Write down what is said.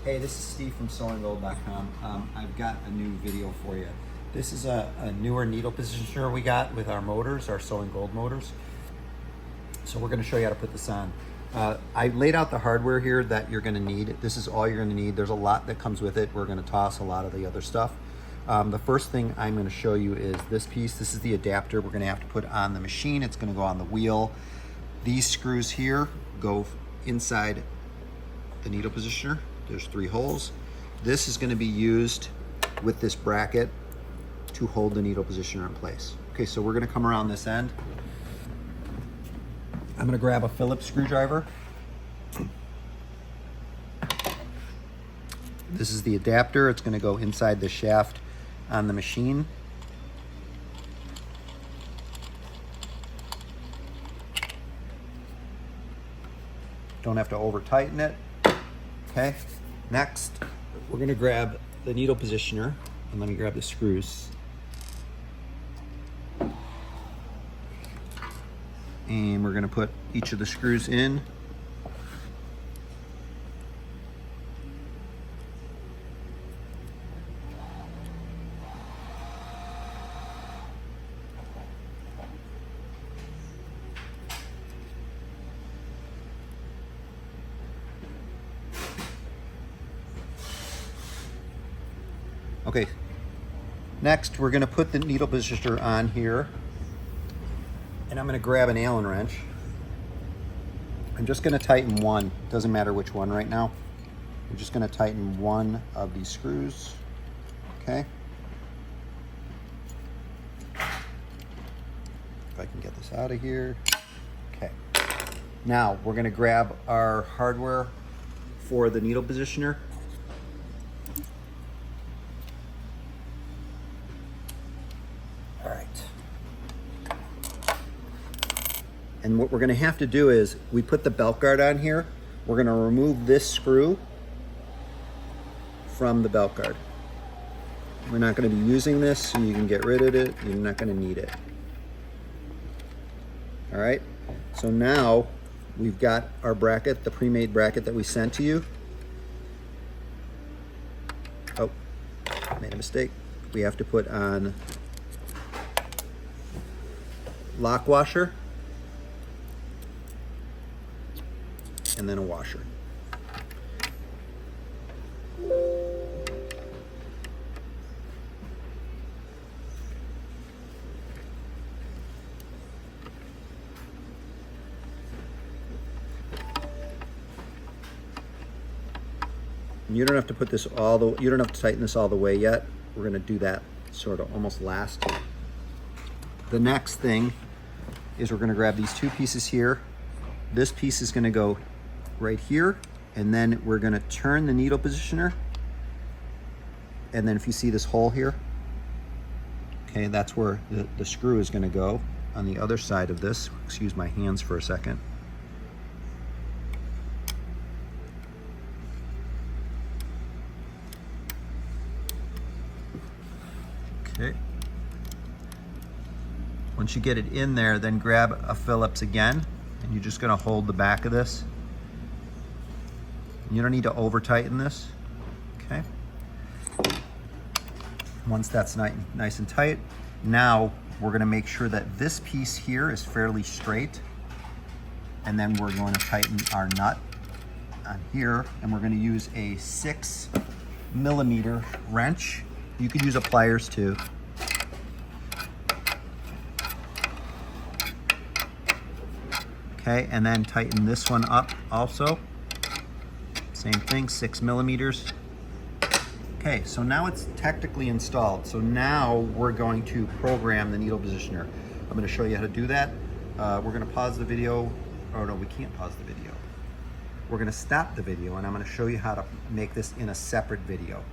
Hey, this is Steve from SewingGold.com. I've got a new video for you. This is a newer needle positioner we got with our motors, our SewingGold motors. So we're going to show you how to put this on. I laid out the hardware here that you're going to need. This is all you're going to need. There's a lot that comes with it. We're going to toss a lot of the other stuff. The first thing I'm going to show you is this piece. This is the adapter we're going to have to put on the machine. It's going to go on the wheel. These screws here go inside the needle positioner. There's 3 holes. This is going to be used with this bracket to hold the needle positioner in place. Okay, so we're going to come around this end. I'm going to grab a Phillips screwdriver. This is the adapter. It's going to go inside the shaft on the machine. Don't have to over tighten it. Okay, next we're going to grab the needle positioner, and let me grab the screws. And we're going to put each of the screws in. Okay, next we're going to put the needle positioner on here, and I'm going to grab an Allen wrench. I'm just going to tighten one, doesn't matter which one right now. I'm just going to tighten one of these screws, okay? If I can get this out of here. Okay, now we're going to grab our hardware for the needle positioner. And what we're going to have to do is, we put the belt guard on here. We're going to remove this screw from the belt guard. We're not going to be using this, so you can get rid of it. You're not going to need it. All right. So now we've got our bracket, the pre-made bracket that we sent to you. Oh, made a mistake. We have to put on lock washer. And then a washer. And you don't have to put this you don't have to tighten this all the way yet. We're going to do that sort of almost last. The next thing is we're going to grab these 2 pieces here. This piece is going to go right here, and then we're going to turn the needle positioner, and then if you see this hole here, okay, that's where the screw is going to go on the other side of this. Excuse my hands for a second. Okay, once you get it in there, then grab a Phillips again, and you're just going to hold the back of this. You don't need to over tighten this, okay? Once that's nice and tight, now we're gonna make sure that this piece here is fairly straight, and then we're going to tighten our nut on here, and we're gonna use a 6mm wrench. You could use a pliers too. Okay, and then tighten this one up also. Same thing, 6mm. Okay, so now it's technically installed. So now we're going to program the needle positioner. I'm going to show you how to do that. We're going to pause the video. Oh no, we can't pause the video. We're going to stop the video, and I'm going to show you how to make this in a separate video.